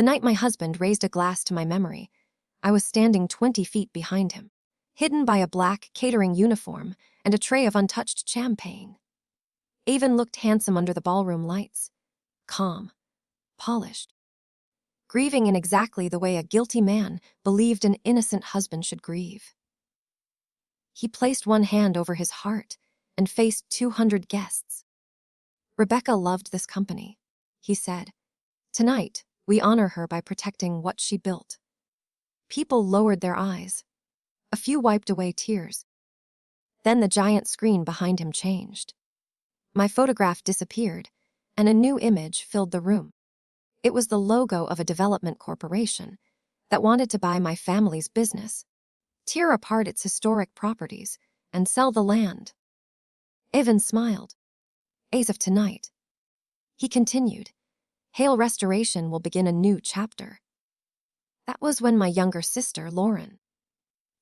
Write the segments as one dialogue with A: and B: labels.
A: The night my husband raised a glass to my memory, I was standing 20 feet behind him, hidden by a black catering uniform and a tray of untouched champagne. Avon looked handsome under the ballroom lights, calm, polished, grieving in exactly the way a guilty man believed an innocent husband should grieve. He placed one hand over his heart and faced 200 guests. "Rebecca loved this company," he said. "Tonight, we honor her by protecting what she built." People lowered their eyes. A few wiped away tears. Then the giant screen behind him changed. My photograph disappeared, and a new image filled the room. It was the logo of a development corporation that wanted to buy my family's business, tear apart its historic properties, and sell the land. Avon smiled. "As of tonight," he continued, "Hale Restoration will begin a new chapter." That was when my younger sister, Lauren,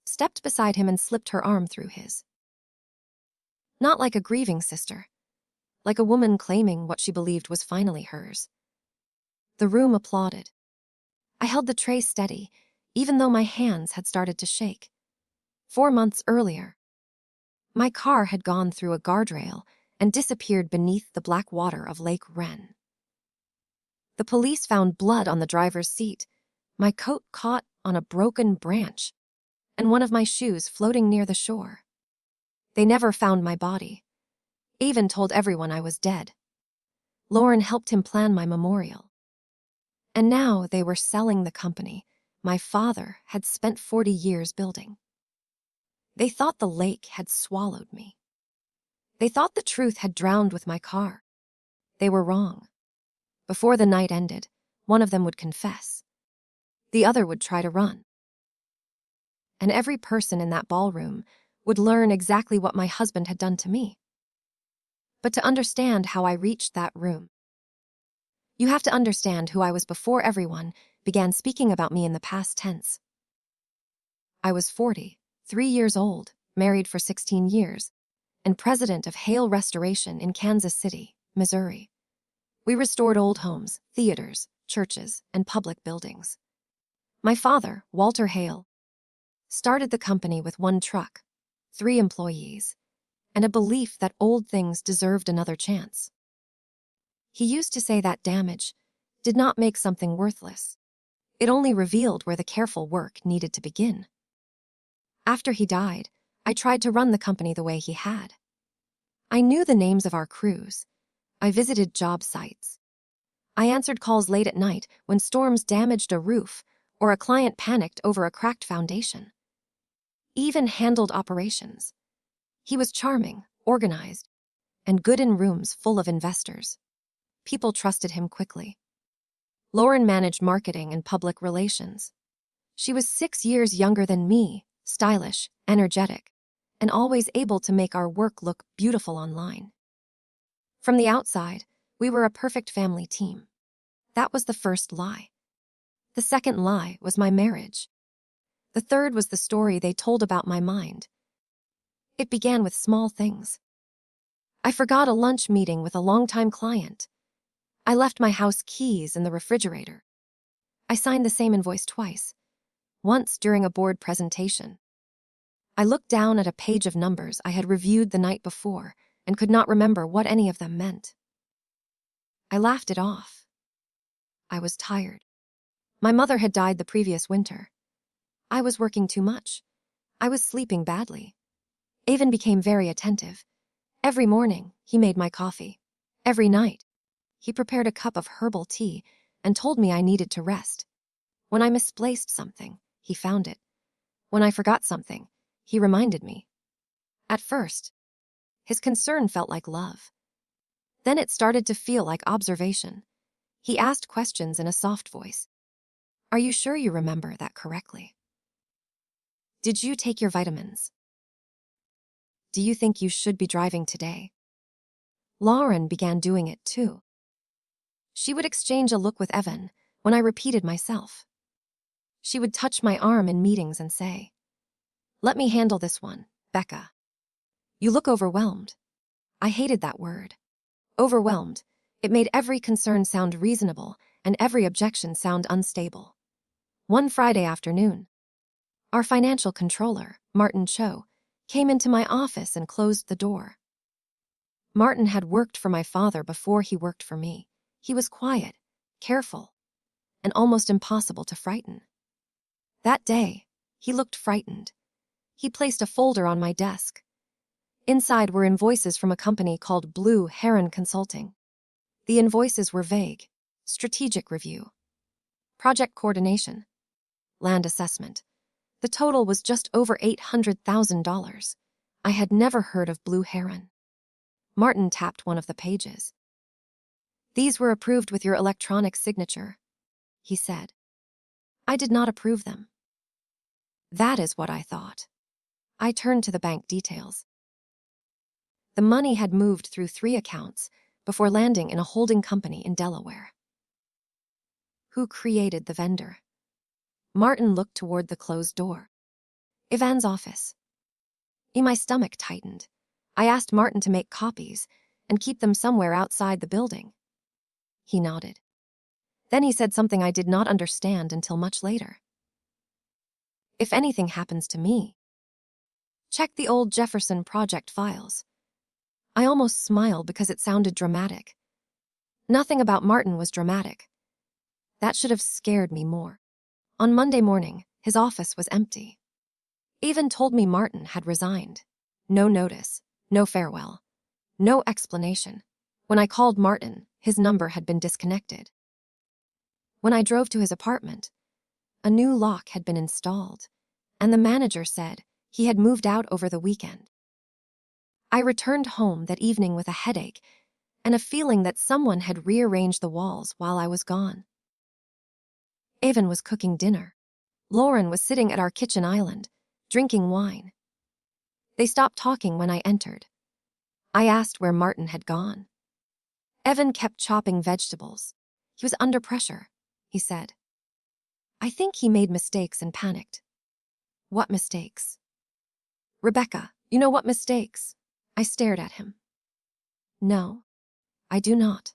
A: stepped beside him and slipped her arm through his. Not like a grieving sister, like a woman claiming what she believed was finally hers. The room applauded. I held the tray steady, even though my hands had started to shake. 4 months earlier, my car had gone through a guardrail and disappeared beneath the black water of Lake Wren. The police found blood on the driver's seat, my coat caught on a broken branch, and one of my shoes floating near the shore. They never found my body. Avon told everyone I was dead. Lauren helped him plan my memorial. And now they were selling the company my father had spent 40 years building. They thought the lake had swallowed me. They thought the truth had drowned with my car. They were wrong. Before the night ended, one of them would confess. The other would try to run. And every person in that ballroom would learn exactly what my husband had done to me. But to understand how I reached that room, you have to understand who I was before everyone began speaking about me in the past tense. I was 40, 3 years old, married for 16 years, and president of Hale Restoration in Kansas City, Missouri. We restored old homes, theaters, churches, and public buildings. My father, Walter Hale, started the company with 1 truck, 3 employees, and a belief that old things deserved another chance. He used to say that damage did not make something worthless. It only revealed where the careful work needed to begin. After he died, I tried to run the company the way he had. I knew the names of our crews. I visited job sites. I answered calls late at night when storms damaged a roof or a client panicked over a cracked foundation. Even handled operations. He was charming, organized, and good in rooms full of investors. People trusted him quickly. Lauren managed marketing and public relations. She was 6 years younger than me, stylish, energetic, and always able to make our work look beautiful online. From the outside, we were a perfect family team. That was the first lie. The second lie was my marriage. The third was the story they told about my mind. It began with small things. I forgot a lunch meeting with a longtime client. I left my house keys in the refrigerator. I signed the same invoice twice, once during a board presentation. I looked down at a page of numbers I had reviewed the night before and could not remember what any of them meant. I laughed it off. I was tired. My mother had died the previous winter. I was working too much. I was sleeping badly. Avon became very attentive. Every morning, he made my coffee. Every night, he prepared a cup of herbal tea and told me I needed to rest. When I misplaced something, he found it. When I forgot something, he reminded me. At first, his concern felt like love. Then it started to feel like observation. He asked questions in a soft voice. "Are you sure you remember that correctly? Did you take your vitamins? Do you think you should be driving today?" Lauren began doing it too. She would exchange a look with Evan when I repeated myself. She would touch my arm in meetings and say, "Let me handle this one, Becca. You look overwhelmed." I hated that word. Overwhelmed. It made every concern sound reasonable and every objection sound unstable. One Friday afternoon, our financial controller, Martin Cho, came into my office and closed the door. Martin had worked for my father before he worked for me. He was quiet, careful, and almost impossible to frighten. That day, he looked frightened. He placed a folder on my desk. Inside were invoices from a company called Blue Heron Consulting. The invoices were vague: strategic review, project coordination, land assessment. The total was just over $800,000. I had never heard of Blue Heron. Martin tapped one of the pages. "These were approved with your electronic signature," he said. I did not approve them. That is what I thought. I turned to the bank details. The money had moved through 3 accounts before landing in a holding company in Delaware. Who created the vendor? Martin looked toward the closed door. Ivan's office. My stomach tightened. I asked Martin to make copies and keep them somewhere outside the building. He nodded. Then he said something I did not understand until much later. "If anything happens to me, check the old Jefferson Project files." I almost smiled because it sounded dramatic. Nothing about Martin was dramatic. That should have scared me more. On Monday morning, his office was empty. Evan told me Martin had resigned. No notice, no farewell, no explanation. When I called Martin, his number had been disconnected. When I drove to his apartment, a new lock had been installed, and the manager said he had moved out over the weekend. I returned home that evening with a headache and a feeling that someone had rearranged the walls while I was gone. Evan was cooking dinner. Lauren was sitting at our kitchen island, drinking wine. They stopped talking when I entered. I asked where Martin had gone. Evan kept chopping vegetables. He was under pressure, he said. I think he made mistakes and panicked. What mistakes? Rebecca, you know what mistakes? I stared at him. No, I do not.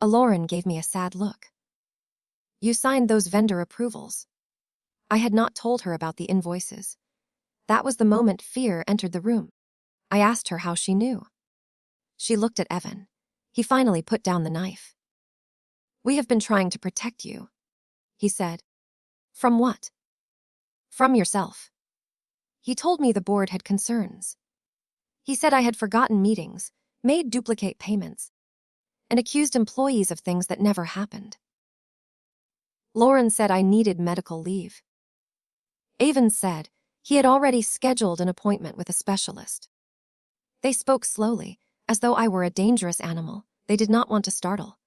A: Lauren gave me a sad look. You signed those vendor approvals. I had not told her about the invoices. That was the moment fear entered the room. I asked her how she knew. She looked at Evan. He finally put down the knife. We have been trying to protect you, he said. From what? From yourself. He told me the board had concerns. He said I had forgotten meetings, made duplicate payments, and accused employees of things that never happened. Lauren said I needed medical leave. Evan said he had already scheduled an appointment with a specialist. They spoke slowly, as though I were a dangerous animal they did not want to startle.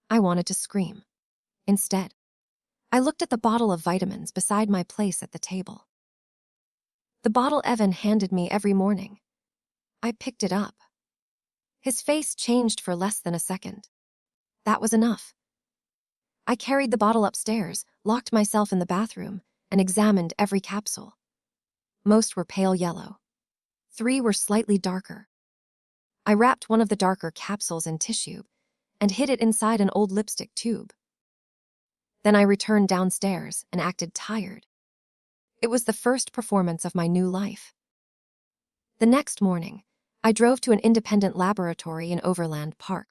A: I wanted to scream. Instead, I looked at the bottle of vitamins beside my place at the table. The bottle Evan handed me every morning. I picked it up. His face changed for less than a second. That was enough. I carried the bottle upstairs, locked myself in the bathroom, and examined every capsule. Most were pale yellow. 3 were slightly darker. I wrapped one of the darker capsules in tissue and hid it inside an old lipstick tube. Then I returned downstairs and acted tired. It was the first performance of my new life. The next morning, I drove to an independent laboratory in Overland Park.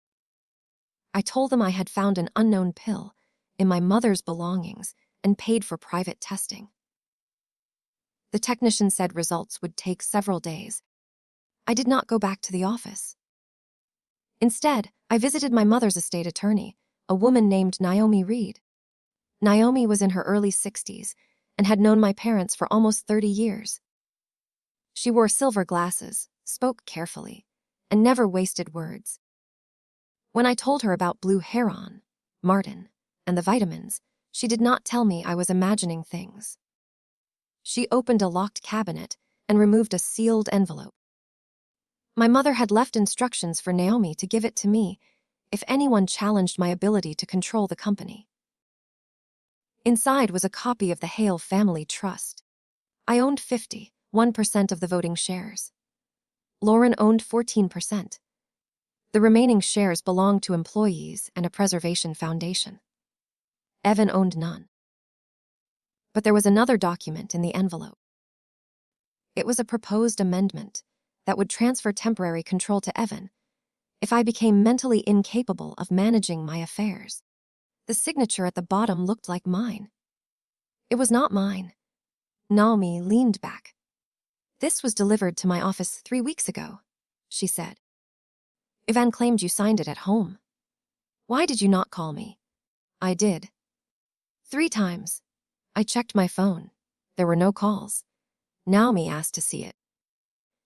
A: I told them I had found an unknown pill in my mother's belongings and paid for private testing. The technician said results would take several days. I did not go back to the office. Instead, I visited my mother's estate attorney, a woman named Naomi Reed. Naomi was in her early 60s and had known my parents for almost 30 years. She wore silver glasses, spoke carefully, and never wasted words. When I told her about Blue Heron, Martin, and the vitamins, she did not tell me I was imagining things. She opened a locked cabinet and removed a sealed envelope. My mother had left instructions for Naomi to give it to me if anyone challenged my ability to control the company. Inside was a copy of the Hale family trust. I owned 51% of the voting shares. Lauren owned 14%. The remaining shares belonged to employees and a preservation foundation. Evan owned none. But there was another document in the envelope. It was a proposed amendment that would transfer temporary control to Evan if I became mentally incapable of managing my affairs. The signature at the bottom looked like mine. It was not mine. Naomi leaned back. "This was delivered to my office 3 weeks ago," she said. "Ivan claimed you signed it at home. Why did you not call me?" "I did. 3 times. I checked my phone. There were no calls. Naomi asked to see it.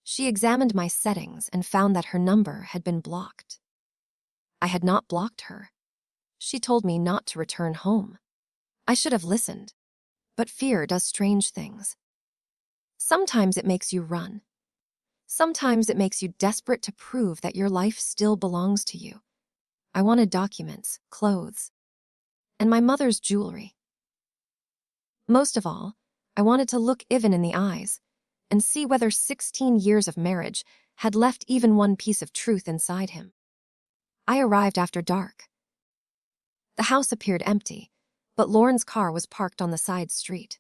A: She examined my settings and found that her number had been blocked. I had not blocked her. She told me not to return home. I should have listened. But fear does strange things. Sometimes it makes you run. Sometimes it makes you desperate to prove that your life still belongs to you. I wanted documents, clothes, and my mother's jewelry. Most of all, I wanted to look Ivan in the eyes and see whether 16 years of marriage had left even one piece of truth inside him. I arrived after dark. The house appeared empty, but Lauren's car was parked on the side street.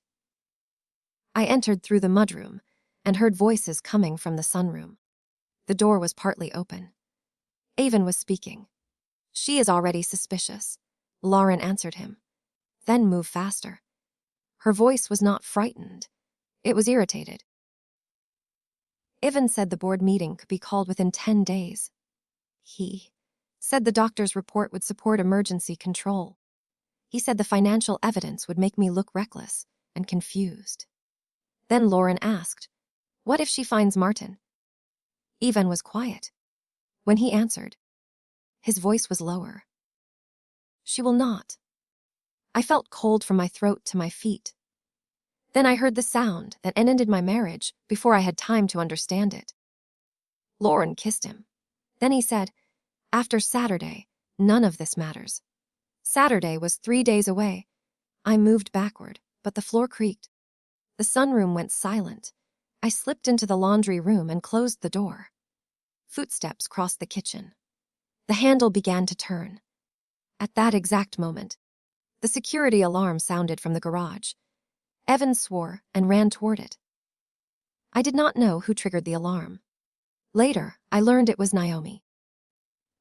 A: I entered through the mudroom and heard voices coming from the sunroom. The door was partly open. Avon was speaking. "She is already suspicious," Lauren answered him. Then moved faster. Her voice was not frightened. It was irritated. Ivan said the board meeting could be called within 10 days. He said the doctor's report would support emergency control. He said the financial evidence would make me look reckless and confused. Then Lauren asked, "What if she finds Martin?" Ivan was quiet. When he answered, his voice was lower. "She will not." I felt cold from my throat to my feet. Then I heard the sound that ended my marriage before I had time to understand it. Lauren kissed him. Then he said, "After Saturday, none of this matters." Saturday was 3 days away. I moved backward, but the floor creaked. The sunroom went silent. I slipped into the laundry room and closed the door. Footsteps crossed the kitchen. The handle began to turn. At that exact moment, the security alarm sounded from the garage. Evan swore and ran toward it. I did not know who triggered the alarm. Later, I learned it was Naomi.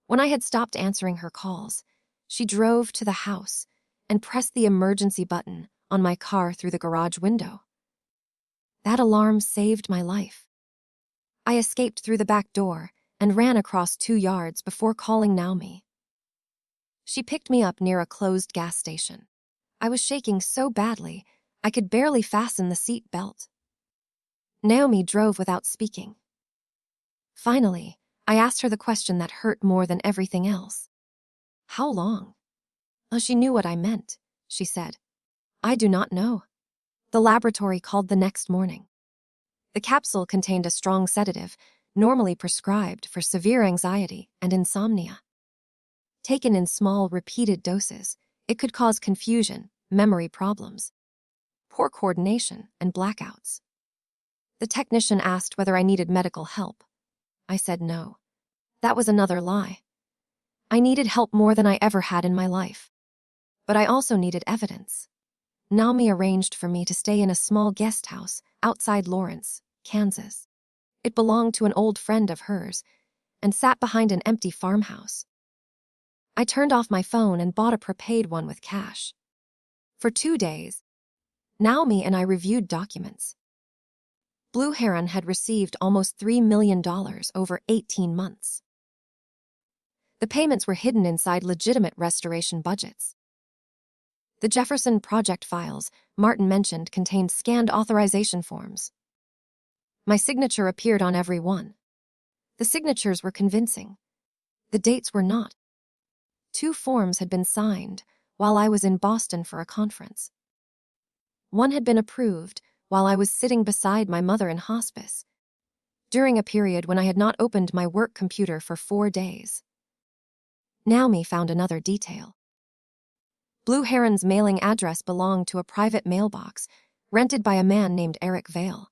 A: When I had stopped answering her calls, she drove to the house and pressed the emergency button on my car through the garage window. That alarm saved my life. I escaped through the back door and ran across 2 yards before calling Naomi. She picked me up near a closed gas station. I was shaking so badly, I could barely fasten the seat belt. Naomi drove without speaking. Finally, I asked her the question that hurt more than everything else. "How long?" "Oh, she knew what I meant," she said. "I do not know." The laboratory called the next morning. The capsule contained a strong sedative, normally prescribed for severe anxiety and insomnia. Taken in small, repeated doses, it could cause confusion, memory problems, poor coordination, and blackouts. The technician asked whether I needed medical help. I said no. That was another lie. I needed help more than I ever had in my life. But I also needed evidence. Naomi arranged for me to stay in a small guest house outside Lawrence, Kansas. It belonged to an old friend of hers and sat behind an empty farmhouse. I turned off my phone and bought a prepaid one with cash. For 2 days, Naomi and I reviewed documents. Blue Heron had received almost $3 million over 18 months. The payments were hidden inside legitimate restoration budgets. The Jefferson Project files Martin mentioned contained scanned authorization forms. My signature appeared on every one. The signatures were convincing. The dates were not. 2 forms had been signed while I was in Boston for a conference. One had been approved while I was sitting beside my mother in hospice, during a period when I had not opened my work computer for 4 days. Naomi found another detail. Blue Heron's mailing address belonged to a private mailbox rented by a man named Eric Vale.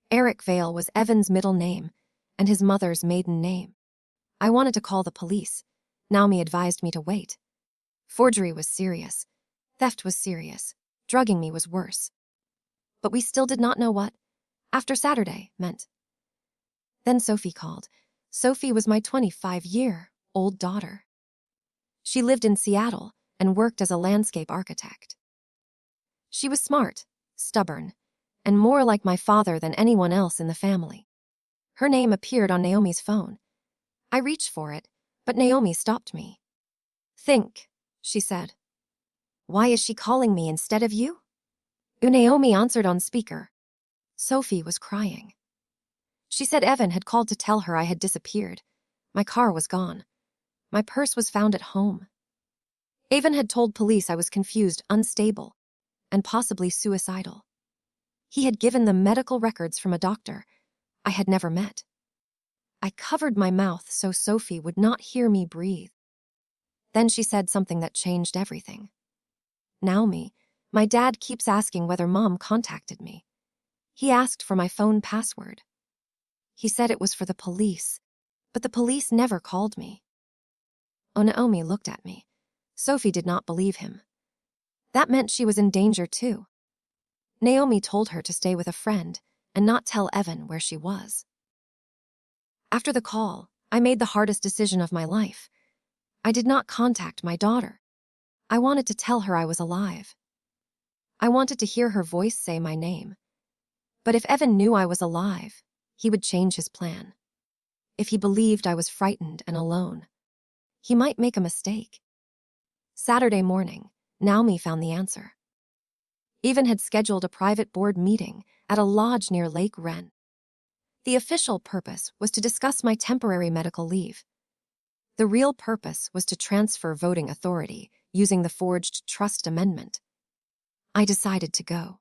A: Eric Vale was Evan's middle name and his mother's maiden name. I wanted to call the police. Naomi advised me to wait. Forgery was serious. Theft was serious. Drugging me was worse. But we still did not know what after Saturday meant. Then Sophie called. Sophie was my 25-year-old daughter. She lived in Seattle and worked as a landscape architect. She was smart, stubborn, and more like my father than anyone else in the family. Her name appeared on Naomi's phone. I reached for it, but Naomi stopped me. "Think," she said. "Why is she calling me instead of you?" Naomi answered on speaker. Sophie was crying. She said Evan had called to tell her I had disappeared. My car was gone. My purse was found at home. Evan had told police I was confused, unstable, and possibly suicidal. He had given them medical records from a doctor I had never met. I covered my mouth so Sophie would not hear me breathe. Then she said something that changed everything. "Naomi, my dad keeps asking whether Mom contacted me. He asked for my phone password. He said it was for the police, but the police never called me." Naomi looked at me. Sophie did not believe him. That meant she was in danger too. Naomi told her to stay with a friend and not tell Evan where she was. After the call, I made the hardest decision of my life. I did not contact my daughter. I wanted to tell her I was alive. I wanted to hear her voice say my name. But if Evan knew I was alive, he would change his plan. If he believed I was frightened and alone, he might make a mistake. Saturday morning, Naomi found the answer. Evan had scheduled a private board meeting at a lodge near Lake Wren. The official purpose was to discuss my temporary medical leave. The real purpose was to transfer voting authority using the forged trust amendment. I decided to go.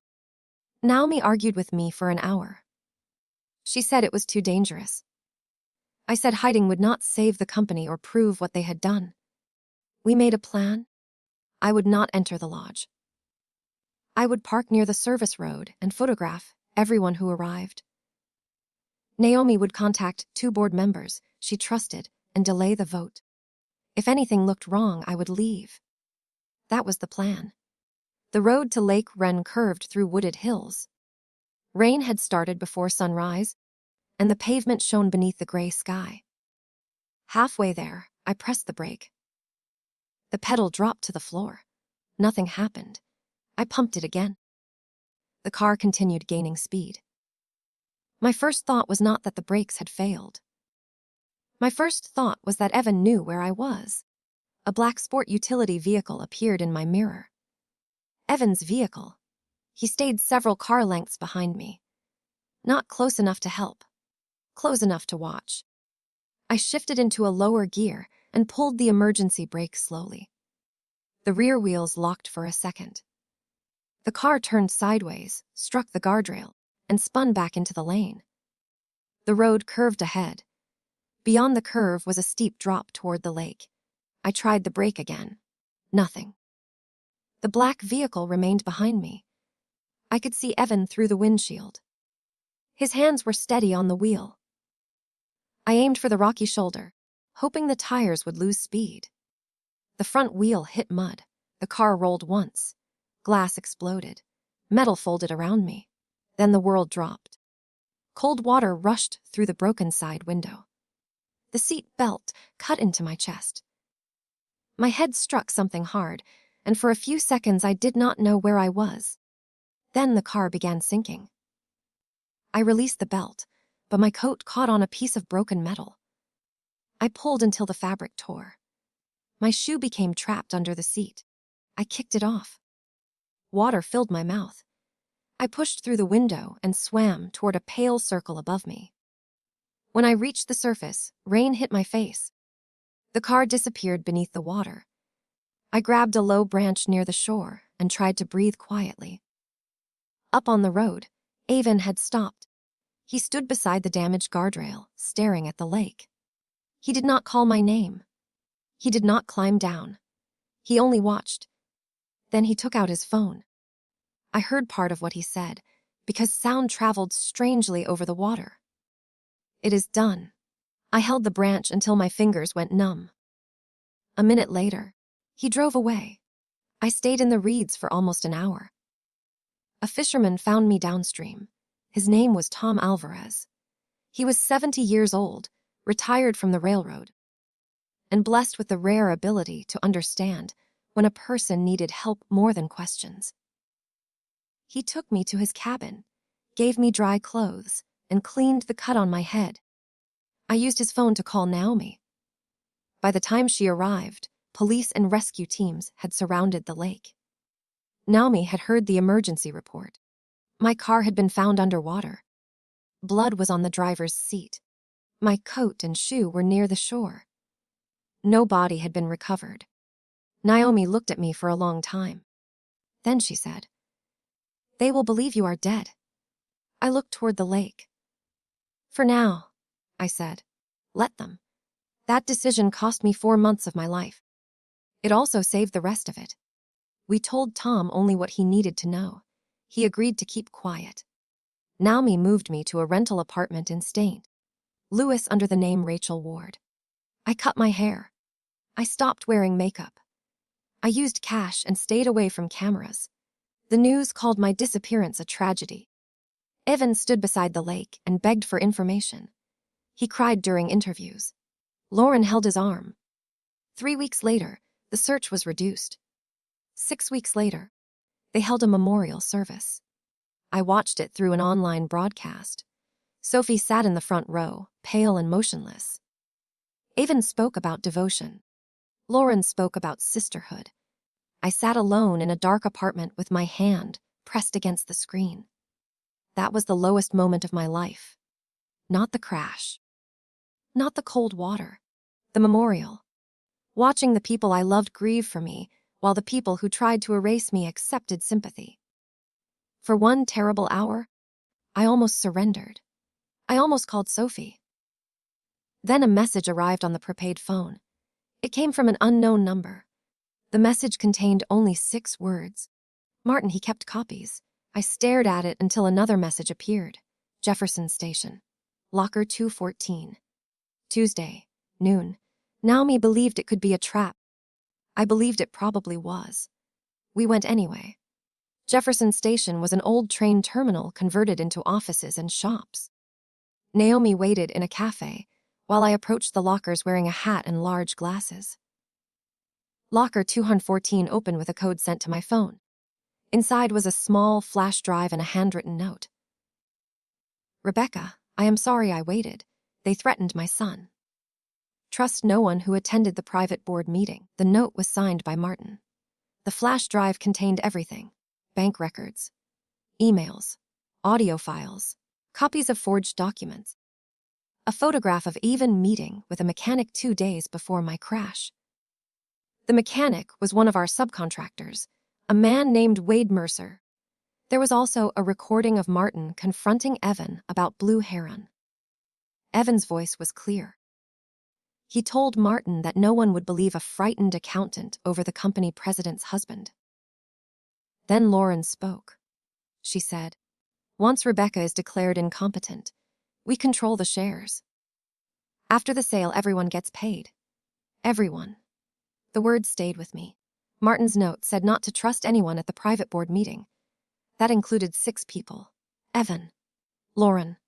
A: Naomi argued with me for an hour. She said it was too dangerous. I said hiding would not save the company or prove what they had done. We made a plan. I would not enter the lodge. I would park near the service road and photograph everyone who arrived. Naomi would contact 2 board members she trusted and delay the vote. If anything looked wrong, I would leave. That was the plan. The road to Lake Wren curved through wooded hills. Rain had started before sunrise, and the pavement shone beneath the gray sky. Halfway there, I pressed the brake. The pedal dropped to the floor. Nothing happened. I pumped it again. The car continued gaining speed. My first thought was not that the brakes had failed. My first thought was that Evan knew where I was. A black sport utility vehicle appeared in my mirror. Evan's vehicle. He stayed several car lengths behind me. Not close enough to help. Close enough to watch. I shifted into a lower gear and pulled the emergency brake slowly. The rear wheels locked for a second. The car turned sideways, struck the guardrail, and spun back into the lane. The road curved ahead. Beyond the curve was a steep drop toward the lake. I tried the brake again. Nothing. The black vehicle remained behind me. I could see Evan through the windshield. His hands were steady on the wheel. I aimed for the rocky shoulder, hoping the tires would lose speed. The front wheel hit mud. The car rolled once. Glass exploded. Metal folded around me. Then the world dropped. Cold water rushed through the broken side window. The seat belt cut into my chest. My head struck something hard, and for a few seconds I did not know where I was. Then the car began sinking. I released the belt, but my coat caught on a piece of broken metal. I pulled until the fabric tore. My shoe became trapped under the seat. I kicked it off. Water filled my mouth. I pushed through the window and swam toward a pale circle above me. When I reached the surface, rain hit my face. The car disappeared beneath the water. I grabbed a low branch near the shore and tried to breathe quietly. Up on the road, Evan had stopped. He stood beside the damaged guardrail, staring at the lake. He did not call my name. He did not climb down. He only watched. Then he took out his phone. I heard part of what he said, because sound traveled strangely over the water. "It is done. I held the branch until my fingers went numb. A minute later, he drove away. I stayed in the reeds for almost an hour. A fisherman found me downstream. His name was Tom Alvarez. He was 70 years old, retired from the railroad, and blessed with the rare ability to understand when a person needed help more than questions. He took me to his cabin, gave me dry clothes, and cleaned the cut on my head. I used his phone to call Naomi. By the time she arrived, police and rescue teams had surrounded the lake. Naomi had heard the emergency report. My car had been found underwater. Blood was on the driver's seat. My coat and shoe were near the shore. No body had been recovered. Naomi looked at me for a long time. Then she said, "They will believe you are dead." I looked toward the lake. "For now," I said. "Let them." That decision cost me 4 months of my life. It also saved the rest of it. We told Tom only what he needed to know. He agreed to keep quiet. Naomi moved me to a rental apartment in St. Louis under the name Rachel Ward. I cut my hair. I stopped wearing makeup. I used cash and stayed away from cameras. The news called my disappearance a tragedy. Evan stood beside the lake and begged for information. He cried during interviews. Lauren held his arm. 3 weeks later, the search was reduced. 6 weeks later, they held a memorial service. I watched it through an online broadcast. Sophie sat in the front row, pale and motionless. Evan spoke about devotion. Lauren spoke about sisterhood. I sat alone in a dark apartment with my hand pressed against the screen. That was the lowest moment of my life. Not the crash. Not the cold water. The memorial. Watching the people I loved grieve for me, while the people who tried to erase me accepted sympathy. For 1 terrible hour, I almost surrendered. I almost called Sophie. Then a message arrived on the prepaid phone. It came from an unknown number. The message contained only 6 words. Martin, he kept copies. I stared at it until another message appeared. Jefferson Station. Locker 214. Tuesday, noon. Naomi believed it could be a trap. I believed it probably was. We went anyway. Jefferson Station was an old train terminal converted into offices and shops. Naomi waited in a cafe while I approached the lockers wearing a hat and large glasses. Locker 214 opened with a code sent to my phone. Inside was a small flash drive and a handwritten note. "Rebecca, I am sorry I waited. They threatened my son. Trust no one who attended the private board meeting." The note was signed by Martin. The flash drive contained everything: bank records, emails, audio files, copies of forged documents, a photograph of Evan meeting with a mechanic 2 days before my crash. The mechanic was one of our subcontractors, a man named Wade Mercer. There was also a recording of Martin confronting Evan about Blue Heron. Evan's voice was clear. He told Martin that no one would believe a frightened accountant over the company president's husband. Then Lauren spoke. She said, "Once Rebecca is declared incompetent, we control the shares. After the sale, everyone gets paid. Everyone." The word stayed with me. Martin's note said not to trust anyone at the private board meeting. That included 6 people: Evan, Lauren,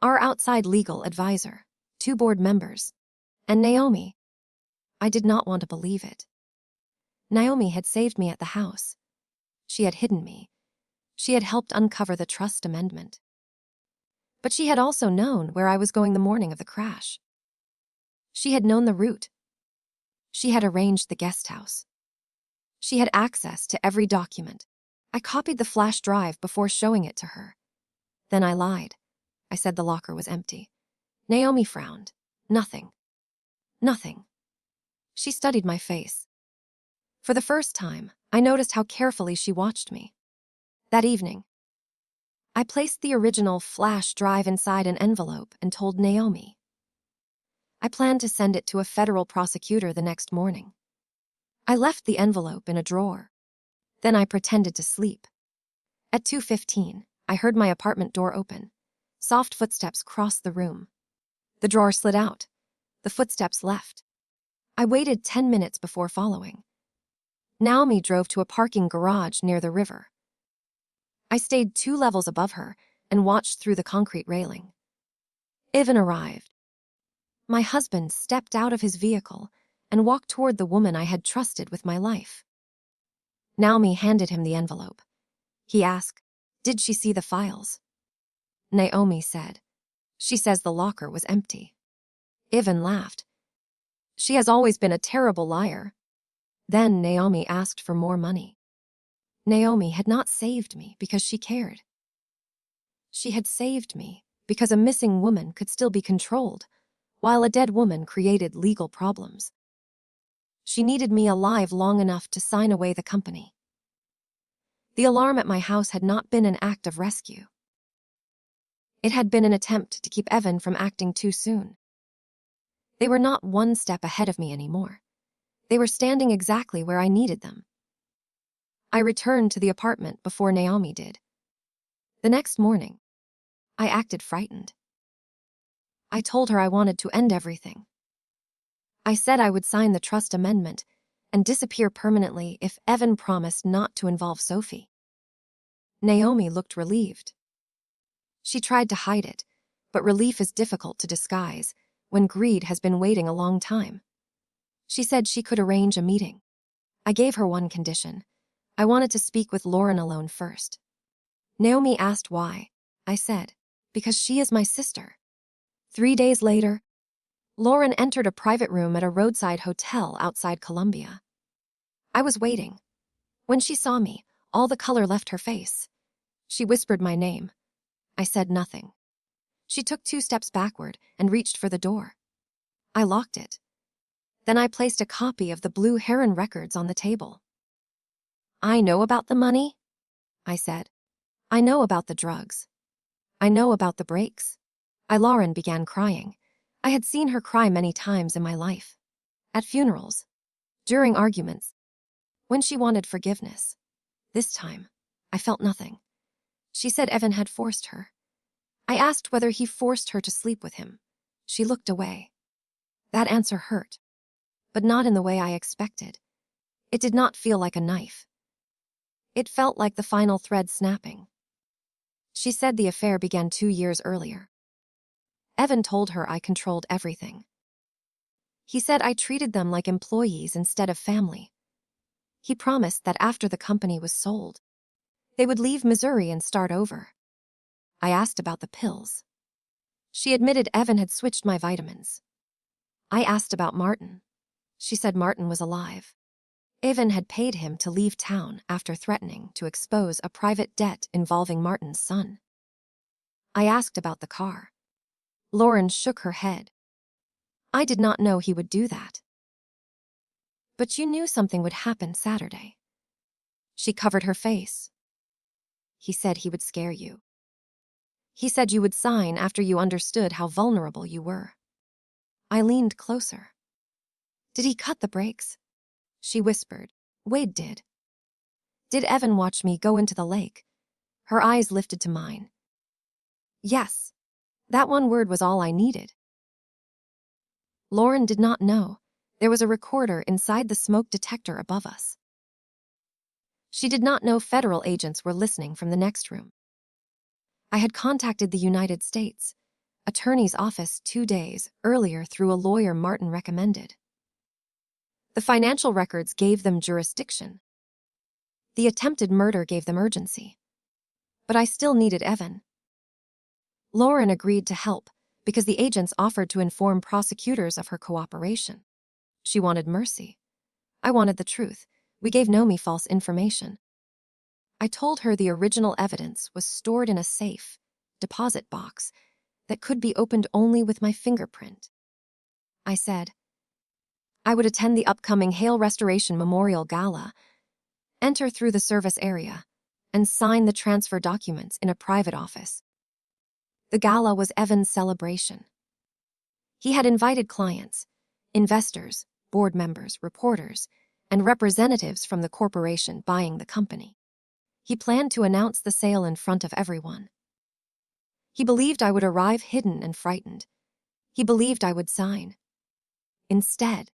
A: our outside legal advisor, 2 board members, and Naomi. I did not want to believe it. Naomi had saved me at the house. She had hidden me. She had helped uncover the trust amendment. But she had also known where I was going the morning of the crash. She had known the route. She had arranged the guest house. She had access to every document. I copied the flash drive before showing it to her. Then I lied. I said the locker was empty. Naomi frowned. Nothing. Nothing. She studied my face. For the first time, I noticed how carefully she watched me. That evening, I placed the original flash drive inside an envelope and told Naomi. I planned to send it to a federal prosecutor the next morning. I left the envelope in a drawer. Then I pretended to sleep. At 2:15, I heard my apartment door open. Soft footsteps crossed the room. The drawer slid out. The footsteps left. I waited 10 minutes before following. Naomi drove to a parking garage near the river. I stayed 2 levels above her and watched through the concrete railing. Ivan arrived. My husband stepped out of his vehicle and walked toward the woman I had trusted with my life. Naomi handed him the envelope. He asked, "Did she see the files?" Naomi said, "She says the locker was empty." Ivan laughed. "She has always been a terrible liar." Then Naomi asked for more money. Naomi had not saved me because she cared. She had saved me because a missing woman could still be controlled, while a dead woman created legal problems. She needed me alive long enough to sign away the company. The alarm at my house had not been an act of rescue. It had been an attempt to keep Evan from acting too soon. They were not one step ahead of me anymore. They were standing exactly where I needed them. I returned to the apartment before Naomi did. The next morning, I acted frightened. I told her I wanted to end everything. I said I would sign the trust amendment and disappear permanently if Evan promised not to involve Sophie. Naomi looked relieved. She tried to hide it, but relief is difficult to disguise when greed has been waiting a long time. She said she could arrange a meeting. I gave her one condition. I wanted to speak with Lauren alone first. Naomi asked why. I said, "Because she is my sister." 3 days later, Lauren entered a private room at a roadside hotel outside Columbia. I was waiting. When she saw me, all the color left her face. She whispered my name. I said nothing. She took 2 steps backward and reached for the door. I locked it. Then I placed a copy of the Blue Heron records on the table. "I know about the money," I said. "I know about the drugs. I know about the breaks." Lauren began crying. I had seen her cry many times in my life. At funerals. During arguments. When she wanted forgiveness. This time, I felt nothing. She said Evan had forced her. I asked whether he forced her to sleep with him. She looked away. That answer hurt, but not in the way I expected. It did not feel like a knife. It felt like the final thread snapping. She said the affair began 2 years earlier. Evan told her I controlled everything. He said I treated them like employees instead of family. He promised that after the company was sold, they would leave Missouri and start over. I asked about the pills. She admitted Evan had switched my vitamins. I asked about Martin. She said Martin was alive. Evan had paid him to leave town after threatening to expose a private debt involving Martin's son. I asked about the car. Lauren shook her head. "I did not know he would do that." "But you knew something would happen Saturday." She covered her face. "He said he would scare you. He said you would sign after you understood how vulnerable you were." I leaned closer. "Did he cut the brakes?" She whispered. "Wade did." "Did Evan watch me go into the lake?" Her eyes lifted to mine. "Yes." That one word was all I needed. Lauren did not know. There was a recorder inside the smoke detector above us. She did not know federal agents were listening from the next room. I had contacted the United States Attorney's Office 2 days earlier through a lawyer Martin recommended. The financial records gave them jurisdiction. The attempted murder gave them urgency. But I still needed Evan. Lauren agreed to help because the agents offered to inform prosecutors of her cooperation. She wanted mercy. I wanted the truth. We gave Naomi false information. I told her the original evidence was stored in a safe, deposit box that could be opened only with my fingerprint. I said, I would attend the upcoming Hale Restoration Memorial Gala, enter through the service area, and sign the transfer documents in a private office. The gala was Evan's celebration. He had invited clients, investors, board members, reporters, and representatives from the corporation buying the company. He planned to announce the sale in front of everyone. He believed I would arrive hidden and frightened. He believed I would sign. Instead,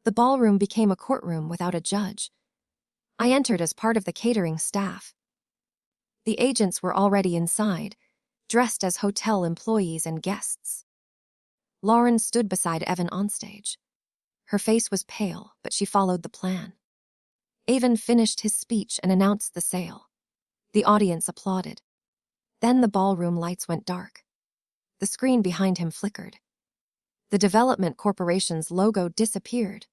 A: the ballroom became a courtroom without a judge. I entered as part of the catering staff. The agents were already inside, dressed as hotel employees and guests. Lauren stood beside Evan onstage. Her face was pale, but she followed the plan. Evan finished his speech and announced the sale. The audience applauded. Then the ballroom lights went dark. The screen behind him flickered. The development corporation's logo disappeared.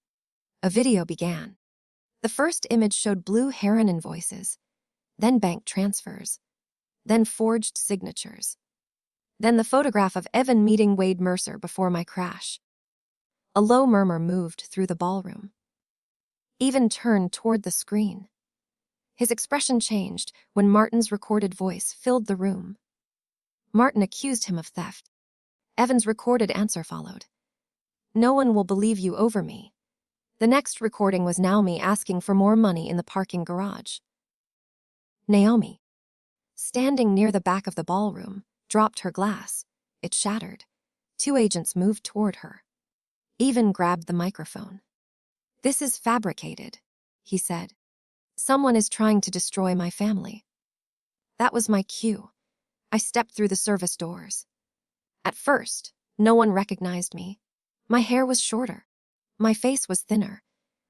A: A video began. The first image showed blue heron invoices, then bank transfers, then forged signatures. Then the photograph of Evan meeting Wade Mercer before my crash. A low murmur moved through the ballroom. Evan turned toward the screen. His expression changed when Martin's recorded voice filled the room. Martin accused him of theft. Evan's recorded answer followed. "No one will believe you over me." The next recording was Naomi asking for more money in the parking garage. Naomi, standing near the back of the ballroom, dropped her glass. It shattered. Two agents moved toward her. Evan grabbed the microphone. "This is fabricated," he said. "Someone is trying to destroy my family." That was my cue. I stepped through the service doors. At first, no one recognized me. My hair was shorter. My face was thinner.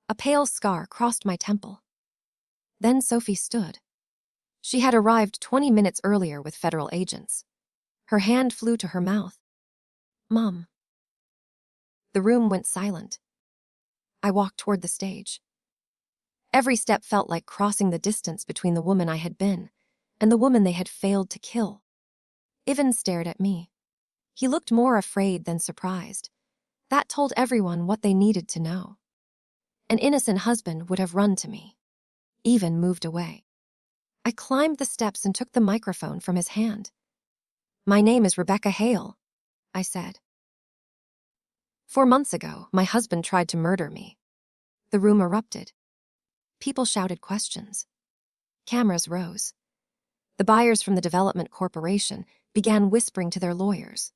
A: A pale scar crossed my temple. Then Sophie stood. She had arrived 20 minutes earlier with federal agents. Her hand flew to her mouth. "Mom." The room went silent. I walked toward the stage. Every step felt like crossing the distance between the woman I had been and the woman they had failed to kill. Evan stared at me. He looked more afraid than surprised. That told everyone what they needed to know. An innocent husband would have run to me. Evan moved away. I climbed the steps and took the microphone from his hand. "My name is Rebecca Hale," I said. "4 months ago, my husband tried to murder me." The room erupted. People shouted questions. Cameras rose. The buyers from the development corporation began whispering to their lawyers.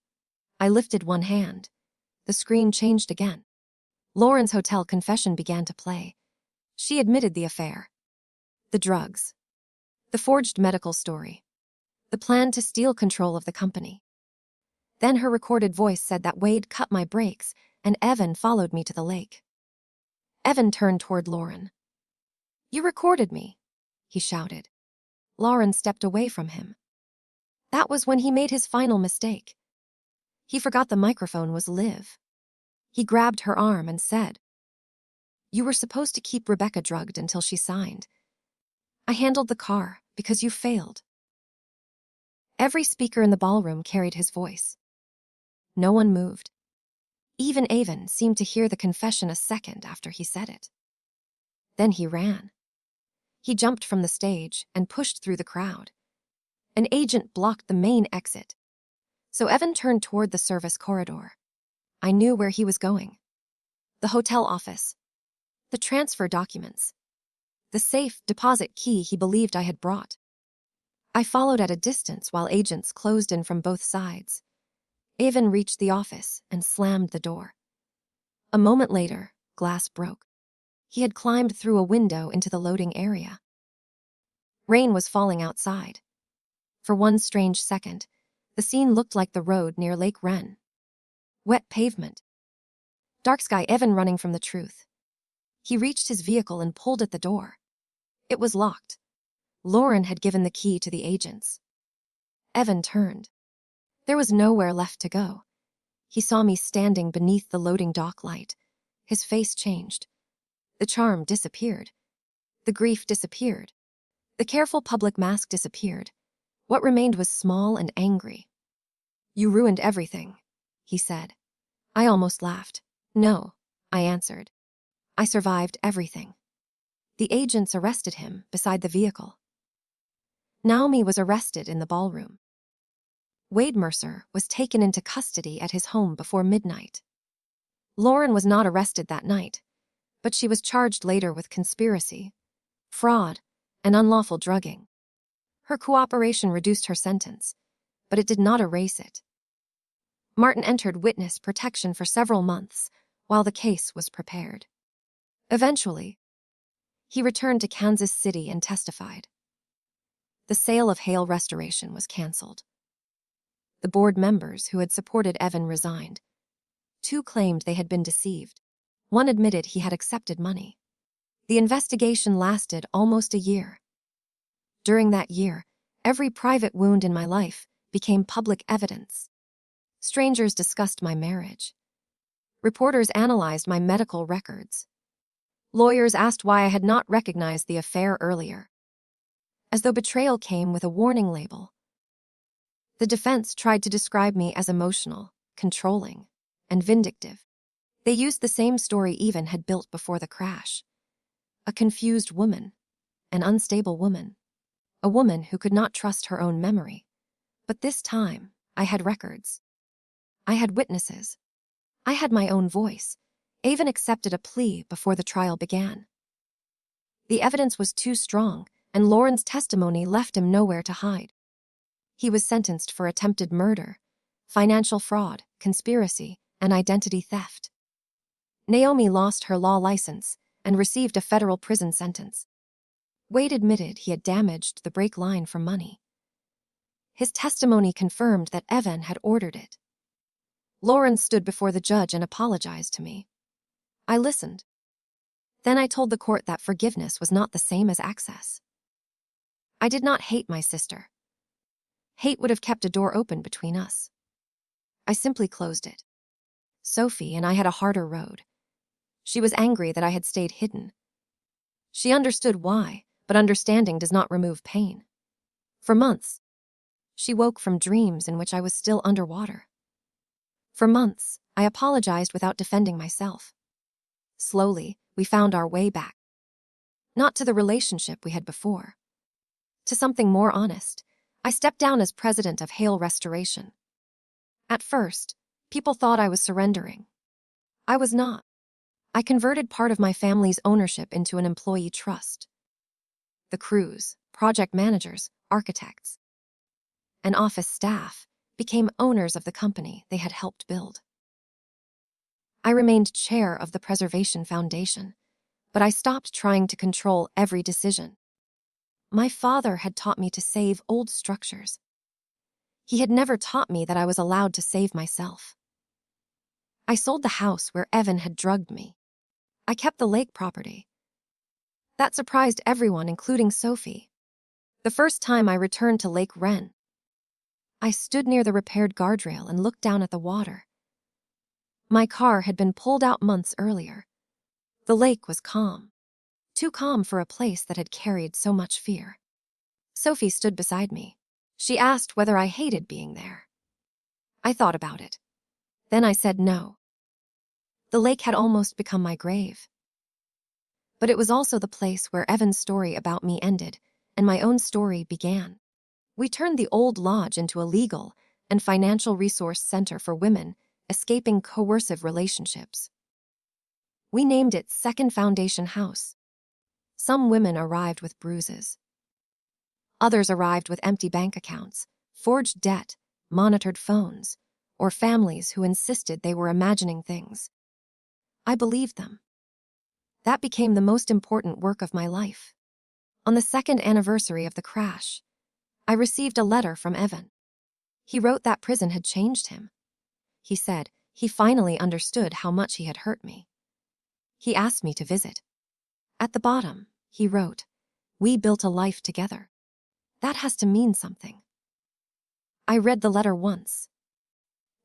A: I lifted one hand. The screen changed again. Lauren's hotel confession began to play. She admitted the affair. The drugs. The forged medical story. The plan to steal control of the company. Then her recorded voice said that Wade cut my brakes and Evan followed me to the lake. Evan turned toward Lauren. "You recorded me," he shouted. Lauren stepped away from him. That was when he made his final mistake. He forgot the microphone was live. He grabbed her arm and said, "You were supposed to keep Rebecca drugged until she signed. I handled the car because you failed." Every speaker in the ballroom carried his voice. No one moved. Even Evan seemed to hear the confession a second after he said it. Then he ran. He jumped from the stage and pushed through the crowd. An agent blocked the main exit. So Evan turned toward the service corridor. I knew where he was going. The hotel office. The transfer documents. The safe deposit key he believed I had brought. I followed at a distance while agents closed in from both sides. Evan reached the office and slammed the door. A moment later, glass broke. He had climbed through a window into the loading area. Rain was falling outside. For one strange second, the scene looked like the road near Lake Wren. Wet pavement. Dark sky. Evan running from the truth. He reached his vehicle and pulled at the door. It was locked. Lauren had given the key to the agents. Evan turned. There was nowhere left to go. He saw me standing beneath the loading dock light. His face changed. The charm disappeared. The grief disappeared. The careful public mask disappeared. What remained was small and angry. "You ruined everything," he said. I almost laughed. "No," I answered. "I survived everything." The agents arrested him beside the vehicle. Naomi was arrested in the ballroom. Wade Mercer was taken into custody at his home before midnight. Lauren was not arrested that night, but she was charged later with conspiracy, fraud, and unlawful drugging. Her cooperation reduced her sentence, but it did not erase it. Martin entered witness protection for several months, while the case was prepared. Eventually, he returned to Kansas City and testified. The sale of Hale Restoration was canceled. The board members who had supported Evan resigned. 2 claimed they had been deceived. 1 admitted he had accepted money. The investigation lasted almost a year. During that year, every private wound in my life became public evidence. Strangers discussed my marriage. Reporters analyzed my medical records. Lawyers asked why I had not recognized the affair earlier, as though betrayal came with a warning label. The defense tried to describe me as emotional, controlling, and vindictive. They used the same story Evan had built before the crash. A confused woman, an unstable woman, a woman who could not trust her own memory. But this time, I had records. I had witnesses. I had my own voice. Evan accepted a plea before the trial began. The evidence was too strong, and Lauren's testimony left him nowhere to hide. He was sentenced for attempted murder, financial fraud, conspiracy, and identity theft. Naomi lost her law license and received a federal prison sentence. Wade admitted he had damaged the brake line for money. His testimony confirmed that Evan had ordered it. Lauren stood before the judge and apologized to me. I listened. Then I told the court that forgiveness was not the same as access. I did not hate my sister. Hate would have kept a door open between us. I simply closed it. Sophie and I had a harder road. She was angry that I had stayed hidden. She understood why, but understanding does not remove pain. For months, she woke from dreams in which I was still underwater. For months, I apologized without defending myself. Slowly, we found our way back. Not to the relationship we had before. To something more honest. I stepped down as president of Hale Restoration. At first, people thought I was surrendering. I was not. I converted part of my family's ownership into an employee trust. The crews, project managers, architects, and office staff became owners of the company they had helped build. I remained chair of the Preservation Foundation, but I stopped trying to control every decision. My father had taught me to save old structures. He had never taught me that I was allowed to save myself. I sold the house where Evan had drugged me. I kept the lake property. That surprised everyone, including Sophie. The first time I returned to Lake Wren, I stood near the repaired guardrail and looked down at the water. My car had been pulled out months earlier. The lake was calm. Too calm for a place that had carried so much fear. Sophie stood beside me. She asked whether I hated being there. I thought about it. Then I said no. The lake had almost become my grave. But it was also the place where Evan's story about me ended, and my own story began. We turned the old lodge into a legal and financial resource center for women escaping coercive relationships. We named it Second Foundation House. Some women arrived with bruises. Others arrived with empty bank accounts, forged debt, monitored phones, or families who insisted they were imagining things. I believed them. That became the most important work of my life. On the 2nd anniversary of the crash, I received a letter from Evan. He wrote that prison had changed him. He said he finally understood how much he had hurt me. He asked me to visit. At the bottom, he wrote, "We built a life together." That has to mean something. I read the letter once.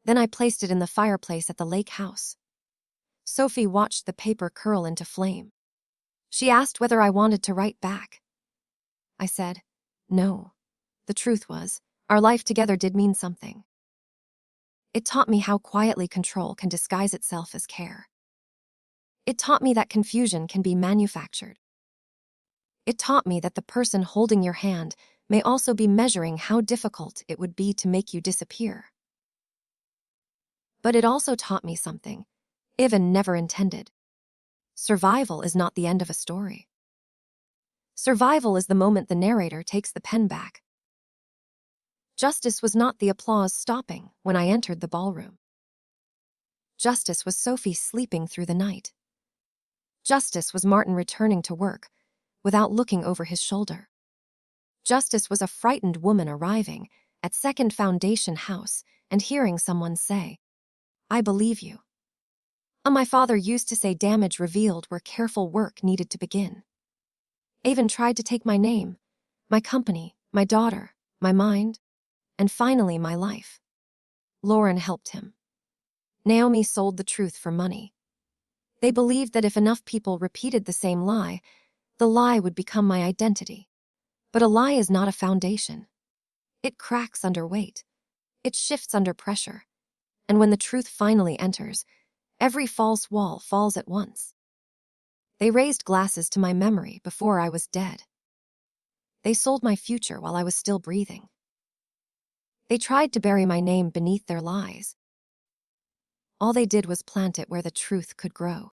A: Then I placed it in the fireplace at the lake house. Sophie watched the paper curl into flame. She asked whether I wanted to write back. I said, no. The truth was, our life together did mean something. It taught me how quietly control can disguise itself as care. It taught me that confusion can be manufactured. It taught me that the person holding your hand may also be measuring how difficult it would be to make you disappear. But it also taught me something Evan never intended. Survival is not the end of a story. Survival is the moment the narrator takes the pen back. Justice was not the applause stopping when I entered the ballroom. Justice was Sophie sleeping through the night. Justice was Martin returning to work without looking over his shoulder. Justice was a frightened woman arriving at Second Foundation House and hearing someone say, "I believe you." My father used to say damage revealed where careful work needed to begin. Avon tried to take my name, my company, my daughter, my mind, and finally my life. Lauren helped him. Naomi sold the truth for money. They believed that if enough people repeated the same lie, the lie would become my identity. But a lie is not a foundation. It cracks under weight. It shifts under pressure. And when the truth finally enters, every false wall falls at once. They raised glasses to my memory before I was dead. They sold my future while I was still breathing. They tried to bury my name beneath their lies. All they did was plant it where the truth could grow.